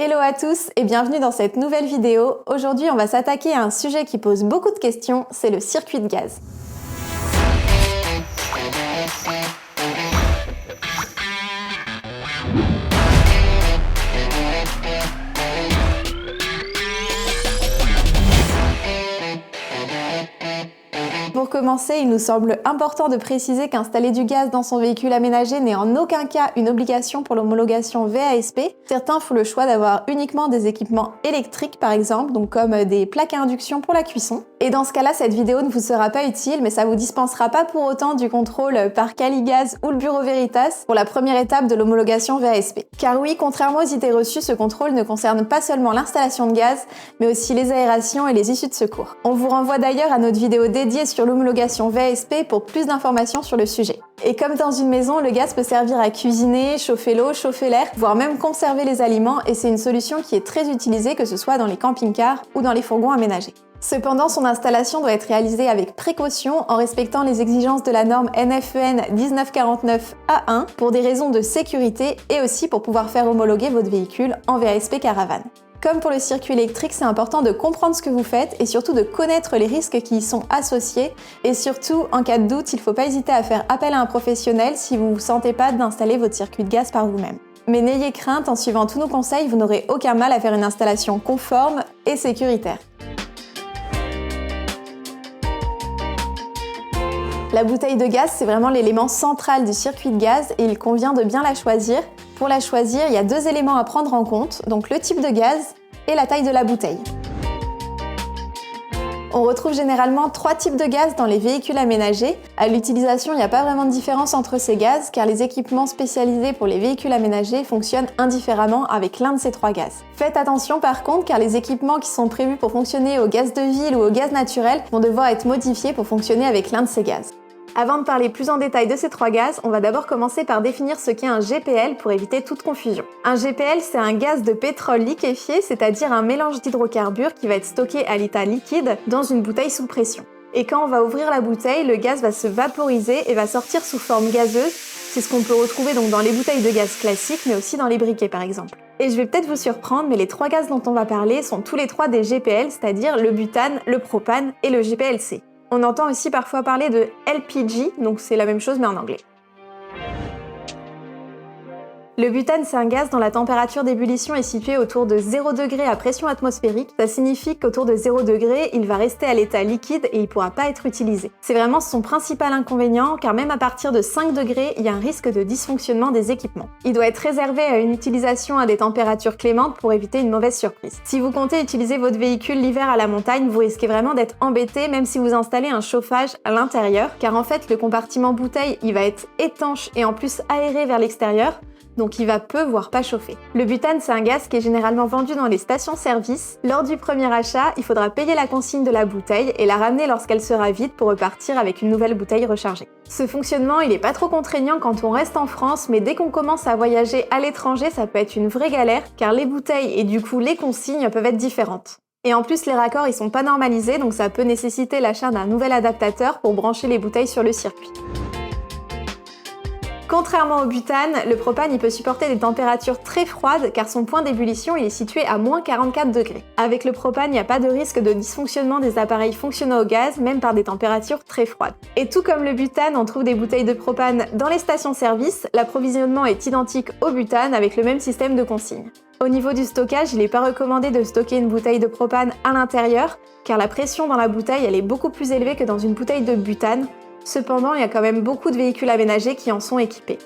Hello à tous et bienvenue dans cette nouvelle vidéo. Aujourd'hui, on va s'attaquer à un sujet qui pose beaucoup de questions, c'est le circuit de gaz. Pour commencer, il nous semble important de préciser qu'installer du gaz dans son véhicule aménagé n'est en aucun cas une obligation pour l'homologation VASP. Certains font le choix d'avoir uniquement des équipements électriques par exemple, donc comme des plaques à induction pour la cuisson. Et dans ce cas-là, cette vidéo ne vous sera pas utile, mais ça vous dispensera pas pour autant du contrôle par Caligaz ou le Bureau Veritas pour la première étape de l'homologation VASP. Car oui, contrairement aux idées reçues, ce contrôle ne concerne pas seulement l'installation de gaz, mais aussi les aérations et les issues de secours. On vous renvoie d'ailleurs à notre vidéo dédiée sur l'homologation VASP pour plus d'informations sur le sujet. Et comme dans une maison, le gaz peut servir à cuisiner, chauffer l'eau, chauffer l'air, voire même conserver les aliments, et c'est une solution qui est très utilisée que ce soit dans les camping-cars ou dans les fourgons aménagés. Cependant, son installation doit être réalisée avec précaution en respectant les exigences de la norme NFEN 1949A1 pour des raisons de sécurité et aussi pour pouvoir faire homologuer votre véhicule en VASP Caravane. Comme pour le circuit électrique, c'est important de comprendre ce que vous faites et surtout de connaître les risques qui y sont associés. Et surtout, en cas de doute, il ne faut pas hésiter à faire appel à un professionnel si vous ne vous sentez pas d'installer votre circuit de gaz par vous-même. Mais n'ayez crainte, en suivant tous nos conseils, vous n'aurez aucun mal à faire une installation conforme et sécuritaire. La bouteille de gaz, c'est vraiment l'élément central du circuit de gaz et il convient de bien la choisir. Pour la choisir, il y a deux éléments à prendre en compte, donc le type de gaz et la taille de la bouteille. On retrouve généralement trois types de gaz dans les véhicules aménagés. À l'utilisation, il n'y a pas vraiment de différence entre ces gaz car les équipements spécialisés pour les véhicules aménagés fonctionnent indifféremment avec l'un de ces trois gaz. Faites attention par contre car les équipements qui sont prévus pour fonctionner au gaz de ville ou au gaz naturel vont devoir être modifiés pour fonctionner avec l'un de ces gaz. Avant de parler plus en détail de ces trois gaz, on va d'abord commencer par définir ce qu'est un GPL pour éviter toute confusion. Un GPL, c'est un gaz de pétrole liquéfié, c'est-à-dire un mélange d'hydrocarbures qui va être stocké à l'état liquide dans une bouteille sous pression. Et quand on va ouvrir la bouteille, le gaz va se vaporiser et va sortir sous forme gazeuse. C'est ce qu'on peut retrouver donc dans les bouteilles de gaz classiques, mais aussi dans les briquets par exemple. Et je vais peut-être vous surprendre, mais les trois gaz dont on va parler sont tous les trois des GPL, c'est-à-dire le butane, le propane et le GPLC. On entend aussi parfois parler de LPG, donc c'est la même chose mais en anglais. Le butane, c'est un gaz dont la température d'ébullition est située autour de 0 degré à pression atmosphérique. Ça signifie qu'autour de 0 degré, il va rester à l'état liquide et il ne pourra pas être utilisé. C'est vraiment son principal inconvénient, car même à partir de 5 degrés, il y a un risque de dysfonctionnement des équipements. Il doit être réservé à une utilisation à des températures clémentes pour éviter une mauvaise surprise. Si vous comptez utiliser votre véhicule l'hiver à la montagne, vous risquez vraiment d'être embêté même si vous installez un chauffage à l'intérieur, car en fait, le compartiment bouteille, il va être étanche et en plus aéré vers l'extérieur, donc il va peu voire pas chauffer. Le butane, c'est un gaz qui est généralement vendu dans les stations-service. Lors du premier achat, il faudra payer la consigne de la bouteille et la ramener lorsqu'elle sera vide pour repartir avec une nouvelle bouteille rechargée. Ce fonctionnement, il est pas trop contraignant quand on reste en France, mais dès qu'on commence à voyager à l'étranger, ça peut être une vraie galère, car les bouteilles et du coup les consignes peuvent être différentes. Et en plus, les raccords, ils sont pas normalisés, donc ça peut nécessiter l'achat d'un nouvel adaptateur pour brancher les bouteilles sur le circuit. Contrairement au butane, le propane il peut supporter des températures très froides car son point d'ébullition il est situé à moins 44 degrés. Avec le propane, il n'y a pas de risque de dysfonctionnement des appareils fonctionnant au gaz, même par des températures très froides. Et tout comme le butane, on trouve des bouteilles de propane dans les stations-service. L'approvisionnement est identique au butane avec le même système de consigne. Au niveau du stockage, il n'est pas recommandé de stocker une bouteille de propane à l'intérieur car la pression dans la bouteille elle est beaucoup plus élevée que dans une bouteille de butane. Cependant, il y a quand même beaucoup de véhicules aménagés qui en sont équipés.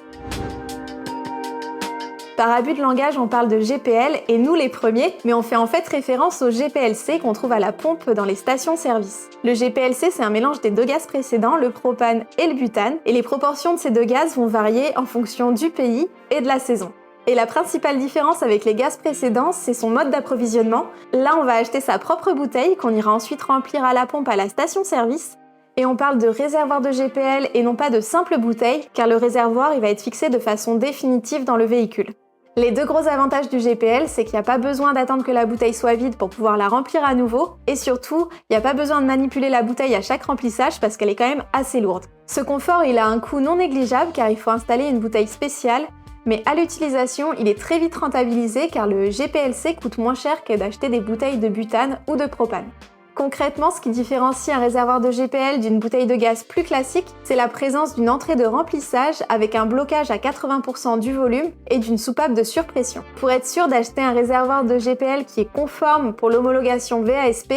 Par abus de langage, on parle de GPL et nous les premiers, mais on fait en fait référence au GPLC qu'on trouve à la pompe dans les stations-service. Le GPLC, c'est un mélange des deux gaz précédents, le propane et le butane, et les proportions de ces deux gaz vont varier en fonction du pays et de la saison. Et la principale différence avec les gaz précédents, c'est son mode d'approvisionnement. Là, on va acheter sa propre bouteille qu'on ira ensuite remplir à la pompe à la station-service. Et on parle de réservoir de GPL et non pas de simple bouteille, car le réservoir il va être fixé de façon définitive dans le véhicule. Les deux gros avantages du GPL, c'est qu'il n'y a pas besoin d'attendre que la bouteille soit vide pour pouvoir la remplir à nouveau, et surtout, il n'y a pas besoin de manipuler la bouteille à chaque remplissage parce qu'elle est quand même assez lourde. Ce confort, il a un coût non négligeable car il faut installer une bouteille spéciale. Mais à l'utilisation, il est très vite rentabilisé car le GPLC coûte moins cher que d'acheter des bouteilles de butane ou de propane. Concrètement, ce qui différencie un réservoir de GPL d'une bouteille de gaz plus classique, c'est la présence d'une entrée de remplissage avec un blocage à 80% du volume et d'une soupape de surpression. Pour être sûr d'acheter un réservoir de GPL qui est conforme pour l'homologation VASP,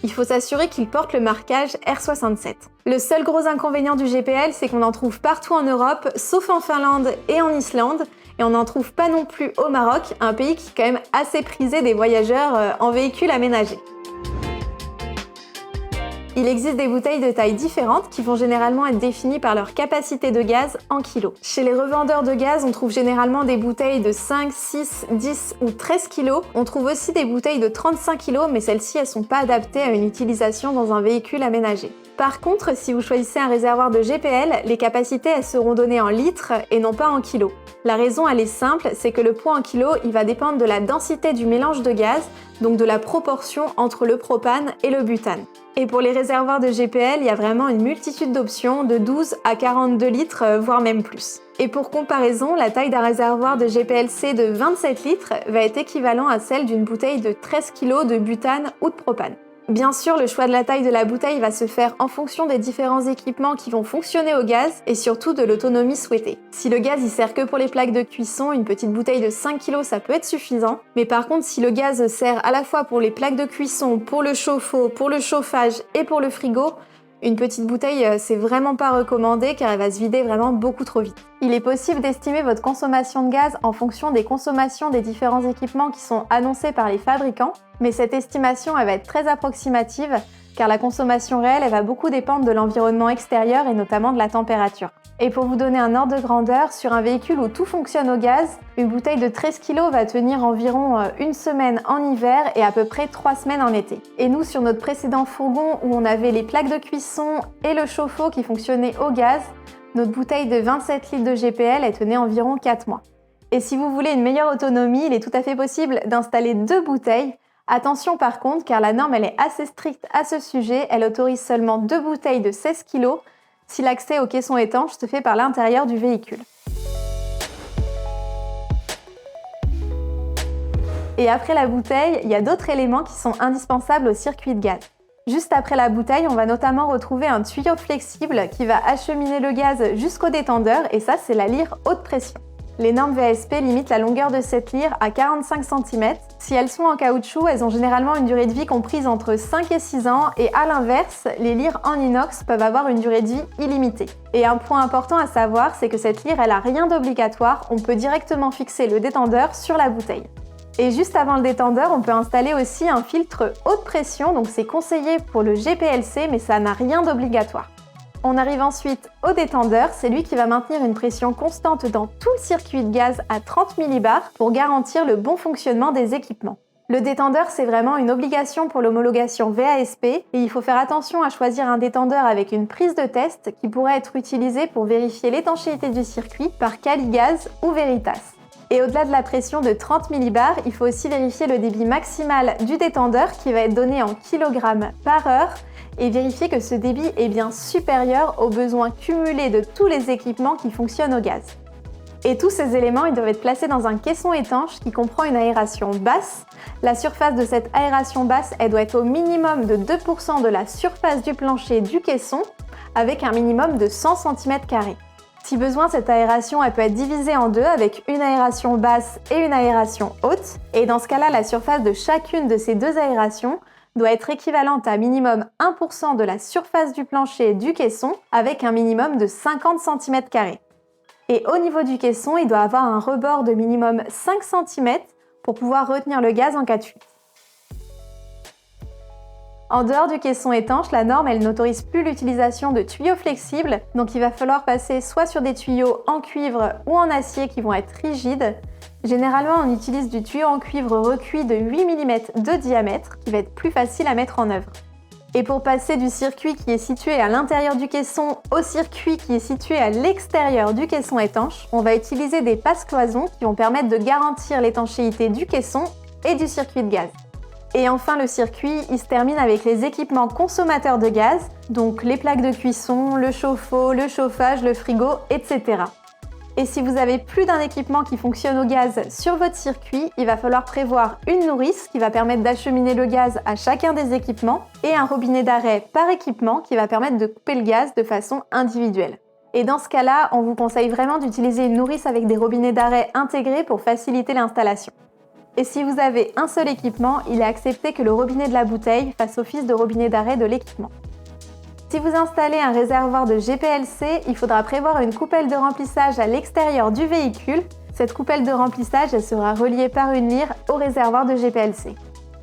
il faut s'assurer qu'il porte le marquage R67. Le seul gros inconvénient du GPL, c'est qu'on en trouve partout en Europe, sauf en Finlande et en Islande, et on n'en trouve pas non plus au Maroc, un pays qui est quand même assez prisé des voyageurs en véhicule aménagé. Il existe des bouteilles de tailles différentes qui vont généralement être définies par leur capacité de gaz en kilos. Chez les revendeurs de gaz, on trouve généralement des bouteilles de 5, 6, 10 ou 13 kg. On trouve aussi des bouteilles de 35 kg, mais celles-ci, elles sont pas adaptées à une utilisation dans un véhicule aménagé. Par contre, si vous choisissez un réservoir de GPL, les capacités elles seront données en litres et non pas en kilos. La raison elle est simple, c'est que le poids en kilos il va dépendre de la densité du mélange de gaz, donc de la proportion entre le propane et le butane. Et pour les réservoirs de GPL, il y a vraiment une multitude d'options de 12 à 42 litres, voire même plus. Et pour comparaison, la taille d'un réservoir de GPLC de 27 litres va être équivalent à celle d'une bouteille de 13 kg de butane ou de propane. Bien sûr, le choix de la taille de la bouteille va se faire en fonction des différents équipements qui vont fonctionner au gaz et surtout de l'autonomie souhaitée. Si le gaz il sert que pour les plaques de cuisson, une petite bouteille de 5 kg ça peut être suffisant. Mais par contre, si le gaz sert à la fois pour les plaques de cuisson, pour le chauffe-eau, pour le chauffage et pour le frigo, une petite bouteille, c'est vraiment pas recommandé car elle va se vider vraiment beaucoup trop vite. Il est possible d'estimer votre consommation de gaz en fonction des consommations des différents équipements qui sont annoncés par les fabricants, mais cette estimation elle va être très approximative car la consommation réelle elle va beaucoup dépendre de l'environnement extérieur et notamment de la température. Et pour vous donner un ordre de grandeur, sur un véhicule où tout fonctionne au gaz, une bouteille de 13 kg va tenir environ une semaine en hiver et à peu près 3 semaines en été. Et nous, sur notre précédent fourgon où on avait les plaques de cuisson et le chauffe-eau qui fonctionnaient au gaz, notre bouteille de 27 litres de GPL elle tenait environ 4 mois. Et si vous voulez une meilleure autonomie, il est tout à fait possible d'installer 2 bouteilles. Attention par contre, car la norme elle est assez stricte à ce sujet, elle autorise seulement 2 bouteilles de 16 kg si l'accès au caisson étanche se fait par l'intérieur du véhicule. Et après la bouteille, il y a d'autres éléments qui sont indispensables au circuit de gaz. Juste après la bouteille, on va notamment retrouver un tuyau flexible qui va acheminer le gaz jusqu'au détendeur et ça c'est la lyre haute pression. Les normes VASP limitent la longueur de cette lyre à 45 cm. Si elles sont en caoutchouc, elles ont généralement une durée de vie comprise entre 5 et 6 ans et à l'inverse, les lyres en inox peuvent avoir une durée de vie illimitée. Et un point important à savoir, c'est que cette lyre, elle a rien d'obligatoire, on peut directement fixer le détendeur sur la bouteille. Et juste avant le détendeur, on peut installer aussi un filtre haute pression, donc c'est conseillé pour le GPLC, mais ça n'a rien d'obligatoire. On arrive ensuite au détendeur, c'est lui qui va maintenir une pression constante dans tout le circuit de gaz à 30 millibars pour garantir le bon fonctionnement des équipements. Le détendeur, c'est vraiment une obligation pour l'homologation VASP et il faut faire attention à choisir un détendeur avec une prise de test qui pourrait être utilisée pour vérifier l'étanchéité du circuit par Caligaz ou Veritas. Et au-delà de la pression de 30 millibars, il faut aussi vérifier le débit maximal du détendeur qui va être donné en kilogrammes par heure et vérifier que ce débit est bien supérieur aux besoins cumulés de tous les équipements qui fonctionnent au gaz. Et tous ces éléments ils doivent être placés dans un caisson étanche qui comprend une aération basse. La surface de cette aération basse elle doit être au minimum de 2% de la surface du plancher du caisson avec un minimum de 100 cm². Si besoin, cette aération elle peut être divisée en deux avec une aération basse et une aération haute. Et dans ce cas-là, la surface de chacune de ces deux aérations doit être équivalente à minimum 1% de la surface du plancher du caisson avec un minimum de 50 cm². Et au niveau du caisson, il doit avoir un rebord de minimum 5 cm pour pouvoir retenir le gaz en cas de fuite. En dehors du caisson étanche, la norme elle n'autorise plus l'utilisation de tuyaux flexibles, donc il va falloir passer soit sur des tuyaux en cuivre ou en acier qui vont être rigides. Généralement, on utilise du tuyau en cuivre recuit de 8 mm de diamètre qui va être plus facile à mettre en œuvre. Et pour passer du circuit qui est situé à l'intérieur du caisson au circuit qui est situé à l'extérieur du caisson étanche, on va utiliser des passe-cloisons qui vont permettre de garantir l'étanchéité du caisson et du circuit de gaz. Et enfin, le circuit, il se termine avec les équipements consommateurs de gaz, donc les plaques de cuisson, le chauffe-eau, le chauffage, le frigo, etc. Et si vous avez plus d'un équipement qui fonctionne au gaz sur votre circuit, il va falloir prévoir une nourrice qui va permettre d'acheminer le gaz à chacun des équipements et un robinet d'arrêt par équipement qui va permettre de couper le gaz de façon individuelle. Et dans ce cas-là, on vous conseille vraiment d'utiliser une nourrice avec des robinets d'arrêt intégrés pour faciliter l'installation. Et si vous avez un seul équipement, il est accepté que le robinet de la bouteille fasse office de robinet d'arrêt de l'équipement. Si vous installez un réservoir de GPLC, il faudra prévoir une coupelle de remplissage à l'extérieur du véhicule. Cette coupelle de remplissage, elle sera reliée par une lyre au réservoir de GPLC.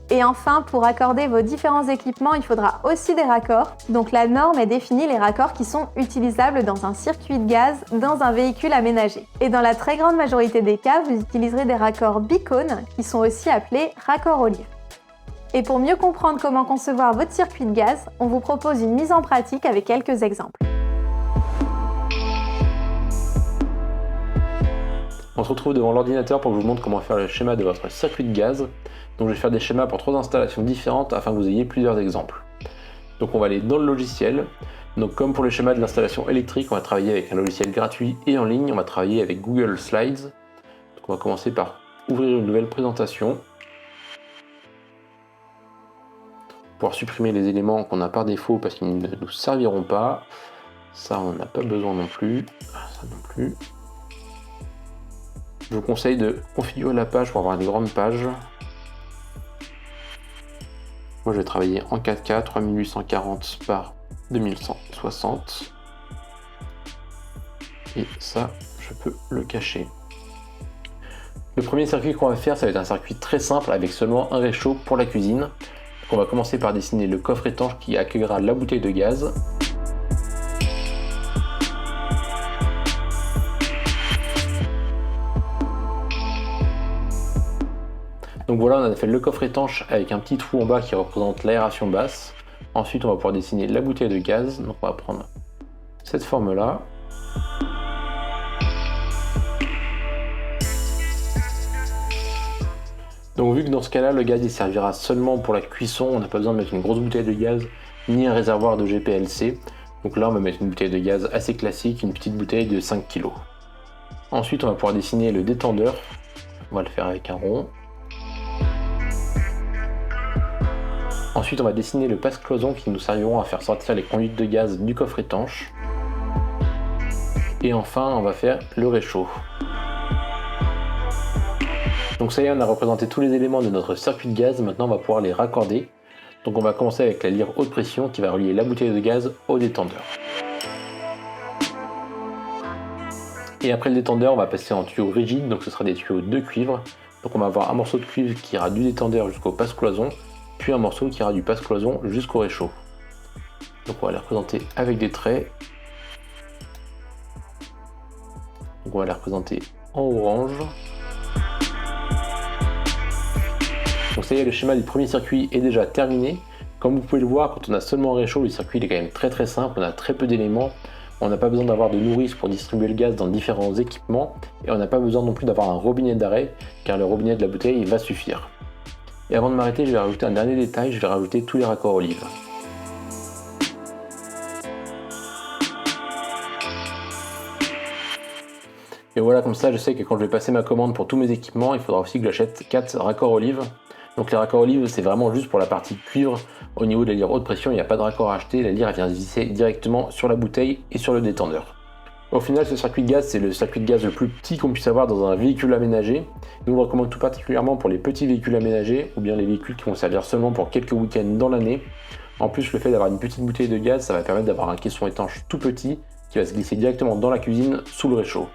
Et enfin, pour raccorder vos différents équipements, il faudra aussi des raccords. Donc la norme est définie les raccords qui sont utilisables dans un circuit de gaz dans un véhicule aménagé. Et dans la très grande majorité des cas, vous utiliserez des raccords bicônes qui sont aussi appelés raccords olive. Et pour mieux comprendre comment concevoir votre circuit de gaz, on vous propose une mise en pratique avec quelques exemples. On se retrouve devant l'ordinateur pour que je vous montre comment faire le schéma de votre circuit de gaz. Donc je vais faire des schémas pour 3 installations différentes afin que vous ayez plusieurs exemples. Donc on va aller dans le logiciel. Donc comme pour le schéma de l'installation électrique, on va travailler avec un logiciel gratuit et en ligne. On va travailler avec Google Slides. Donc on va commencer par ouvrir une nouvelle présentation. Pouvoir supprimer les éléments qu'on a par défaut parce qu'ils ne nous serviront pas. Ça, on n'a pas besoin non plus. Ça non plus. Je vous conseille de configurer la page pour avoir une grande page. Moi, je vais travailler en 4K, 3840 par 2160. Et ça, je peux le cacher. Le premier circuit qu'on va faire, ça va être un circuit très simple avec seulement un réchaud pour la cuisine. On va commencer par dessiner le coffre étanche qui accueillera la bouteille de gaz. Donc voilà, on a fait le coffre étanche avec un petit trou en bas qui représente l'aération basse. Ensuite, on va pouvoir dessiner la bouteille de gaz. Donc on va prendre cette forme-là. Donc vu que dans ce cas-là, le gaz il servira seulement pour la cuisson, on n'a pas besoin de mettre une grosse bouteille de gaz ni un réservoir de GPLC. Donc là, on va mettre une bouteille de gaz assez classique, une petite bouteille de 5 kg. Ensuite, on va pouvoir dessiner le détendeur. On va le faire avec un rond. Ensuite, on va dessiner le passe-cloison qui nous serviront à faire sortir les conduites de gaz du coffre étanche. Et enfin, on va faire le réchaud. Donc ça y est, on a représenté tous les éléments de notre circuit de gaz, maintenant on va pouvoir les raccorder. Donc on va commencer avec la lyre haute pression qui va relier la bouteille de gaz au détendeur. Et après le détendeur, on va passer en tuyau rigide, donc ce sera des tuyaux de cuivre. Donc on va avoir un morceau de cuivre qui ira du détendeur jusqu'au passe-cloison, puis un morceau qui ira du passe-cloison jusqu'au réchaud. Donc on va les représenter avec des traits. Donc on va les représenter en orange. Donc ça y est, le schéma du premier circuit est déjà terminé. Comme vous pouvez le voir, quand on a seulement un réchaud, le circuit est quand même très simple, on a très peu d'éléments. On n'a pas besoin d'avoir de nourrice pour distribuer le gaz dans différents équipements. Et on n'a pas besoin non plus d'avoir un robinet d'arrêt, car le robinet de la bouteille va suffire. Et avant de m'arrêter, je vais rajouter un dernier détail, je vais rajouter tous les raccords olive. Et voilà, comme ça je sais que quand je vais passer ma commande pour tous mes équipements, il faudra aussi que j'achète 4 raccords olive. Donc les raccords olive, c'est vraiment juste pour la partie cuivre. Au niveau de la lyre haute pression, il n'y a pas de raccord à acheter, la lyre elle vient se visser directement sur la bouteille et sur le détendeur. Au final, ce circuit de gaz, c'est le circuit de gaz le plus petit qu'on puisse avoir dans un véhicule aménagé. Nous, on le recommande tout particulièrement pour les petits véhicules aménagés, ou bien les véhicules qui vont servir seulement pour quelques week-ends dans l'année. En plus, le fait d'avoir une petite bouteille de gaz, ça va permettre d'avoir un caisson étanche tout petit, qui va se glisser directement dans la cuisine, sous le réchaud.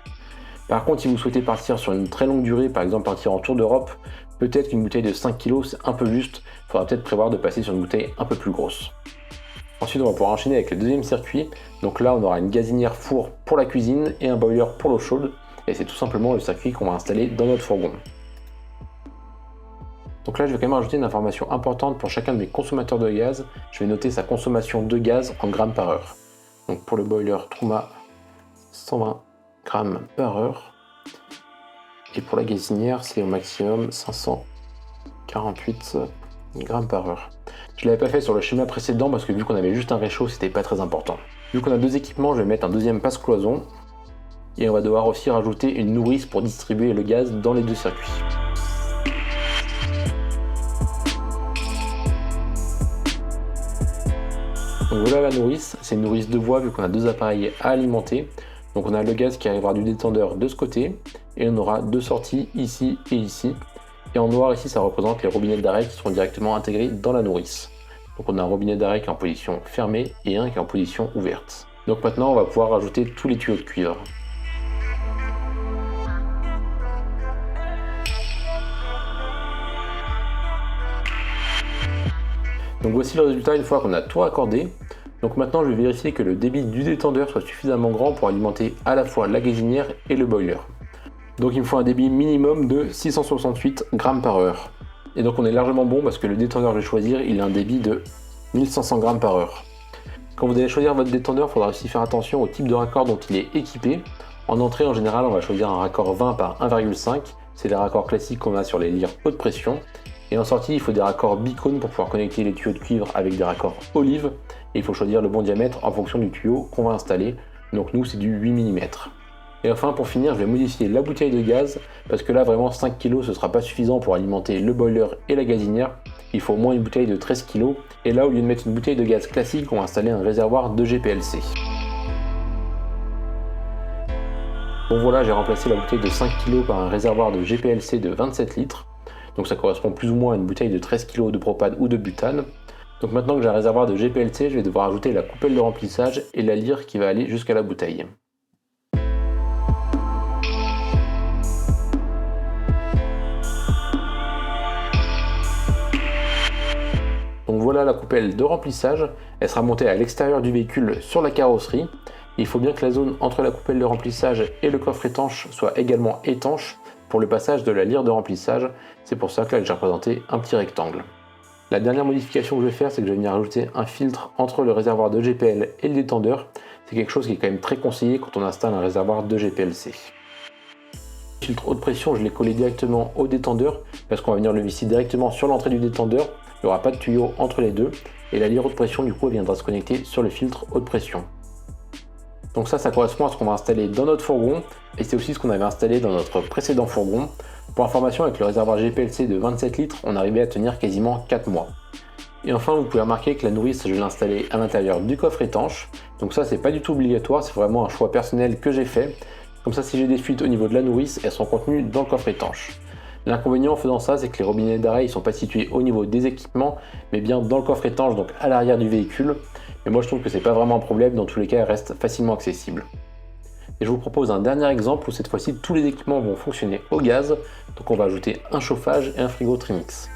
Par contre, si vous souhaitez partir sur une très longue durée, par exemple partir en tour d'Europe, peut-être qu'une bouteille de 5 kg c'est un peu juste, il faudra peut-être prévoir de passer sur une bouteille un peu plus grosse. Ensuite, on va pouvoir enchaîner avec le deuxième circuit. Donc là, on aura une gazinière four pour la cuisine et un boiler pour l'eau chaude. Et c'est tout simplement le circuit qu'on va installer dans notre fourgon. Donc là, je vais quand même rajouter une information importante pour chacun de mes consommateurs de gaz. Je vais noter sa consommation de gaz en grammes par heure. Donc pour le boiler Truma, 120 grammes par heure. Et pour la gazinière, c'est au maximum 548 grammes par heure. Je ne l'avais pas fait sur le schéma précédent parce que vu qu'on avait juste un réchaud, c'était pas très important. Vu qu'on a deux équipements, je vais mettre un deuxième passe-cloison. et on va devoir aussi rajouter une nourrice pour distribuer le gaz dans les deux circuits. Donc voilà la nourrice, c'est une nourrice de voie vu qu'on a deux appareils à alimenter. Donc on a le gaz qui arrivera du détendeur de ce côté et on aura deux sorties ici et ici. Et en noir ici ça représente les robinets d'arrêt qui seront directement intégrés dans la nourrice. Donc on a un robinet d'arrêt qui est en position fermée et un qui est en position ouverte. Donc maintenant on va pouvoir rajouter tous les tuyaux de cuivre. Donc voici le résultat une fois qu'on a tout raccordé. Donc maintenant je vais vérifier que le débit du détendeur soit suffisamment grand pour alimenter à la fois la gazinière et le boiler. Donc il me faut un débit minimum de 668 grammes par heure. Et donc on est largement bon parce que le détendeur que je vais choisir, il a un débit de 1500 grammes par heure. Quand vous allez choisir votre détendeur, il faudra aussi faire attention au type de raccord dont il est équipé. En entrée en général, on va choisir un raccord 20 par 1,5. C'est les raccords classiques qu'on a sur les lyres haute pression. Et en sortie, il faut des raccords bicônes pour pouvoir connecter les tuyaux de cuivre avec des raccords olive. Et il faut choisir le bon diamètre en fonction du tuyau qu'on va installer. Donc nous, c'est du 8 mm. Et enfin, pour finir, je vais modifier la bouteille de gaz parce que là, vraiment 5 kg, ce ne sera pas suffisant pour alimenter le boiler et la gazinière. Il faut au moins une bouteille de 13 kg. Et là, au lieu de mettre une bouteille de gaz classique, on va installer un réservoir de GPLC. Bon voilà, j'ai remplacé la bouteille de 5 kg par un réservoir de GPLC de 27 litres. Donc ça correspond plus ou moins à une bouteille de 13 kg de propane ou de butane. Donc maintenant que j'ai un réservoir de GPLC, je vais devoir ajouter la coupelle de remplissage et la lyre qui va aller jusqu'à la bouteille. Donc voilà la coupelle de remplissage, elle sera montée à l'extérieur du véhicule sur la carrosserie. Il faut bien que la zone entre la coupelle de remplissage et le coffre étanche soit également étanche pour le passage de la lyre de remplissage. C'est pour ça que là j'ai représenté un petit rectangle. La dernière modification que je vais faire, c'est que je vais venir ajouter un filtre entre le réservoir de GPL et le détendeur. C'est quelque chose qui est quand même très conseillé quand on installe un réservoir de GPLC. Le filtre haute pression, je l'ai collé directement au détendeur parce qu'on va venir le visser directement sur l'entrée du détendeur. Il n'y aura pas de tuyau entre les deux et la lyre haute pression du coup elle viendra se connecter sur le filtre haute pression. Donc ça correspond à ce qu'on va installer dans notre fourgon et c'est aussi ce qu'on avait installé dans notre précédent fourgon. Pour information, avec le réservoir GPLC de 27 litres, on arrivait à tenir quasiment 4 mois. Et enfin, vous pouvez remarquer que la nourrice, je vais l'installer à l'intérieur du coffre étanche. Donc ça, c'est pas du tout obligatoire, c'est vraiment un choix personnel que j'ai fait. Comme ça, si j'ai des fuites au niveau de la nourrice, elles sont contenues dans le coffre étanche. L'inconvénient en faisant ça, c'est que les robinets d'arrêt ne sont pas situés au niveau des équipements, mais bien dans le coffre étanche, donc à l'arrière du véhicule. Mais moi, je trouve que c'est pas vraiment un problème, dans tous les cas, elles restent facilement accessibles. Et je vous propose un dernier exemple où cette fois-ci, tous les équipements vont fonctionner au gaz. Donc on va ajouter un chauffage et un frigo Trimix.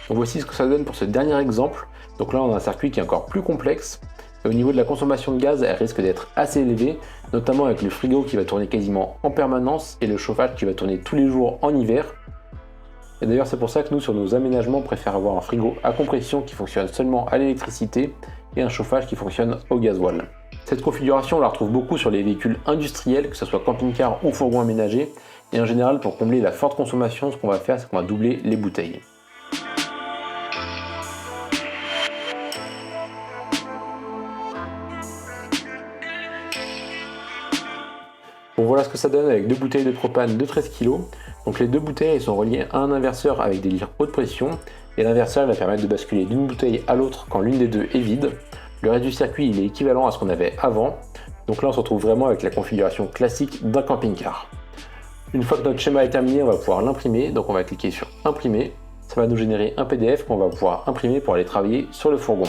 Donc voici ce que ça donne pour ce dernier exemple. Donc là, on a un circuit qui est encore plus complexe. Et au niveau de la consommation de gaz, elle risque d'être assez élevée, notamment avec le frigo qui va tourner quasiment en permanence et le chauffage qui va tourner tous les jours en hiver. Et d'ailleurs, c'est pour ça que nous, sur nos aménagements, on préfère avoir un frigo à compression qui fonctionne seulement à l'électricité et un chauffage qui fonctionne au gasoil. Cette configuration, on la retrouve beaucoup sur les véhicules industriels, que ce soit camping-car ou fourgon aménagé. Et en général, pour combler la forte consommation, ce qu'on va faire, c'est qu'on va doubler les bouteilles. Bon, voilà ce que ça donne avec deux bouteilles de propane de 13 kg. Donc les deux bouteilles sont reliées à un inverseur avec des lyres haute pression. Et l'inverseur va permettre de basculer d'une bouteille à l'autre quand l'une des deux est vide. Le reste du circuit il est équivalent à ce qu'on avait avant. Donc là on se retrouve vraiment avec la configuration classique d'un camping-car. Une fois que notre schéma est terminé, on va pouvoir l'imprimer. Donc on va cliquer sur imprimer. Ça va nous générer un PDF qu'on va pouvoir imprimer pour aller travailler sur le fourgon.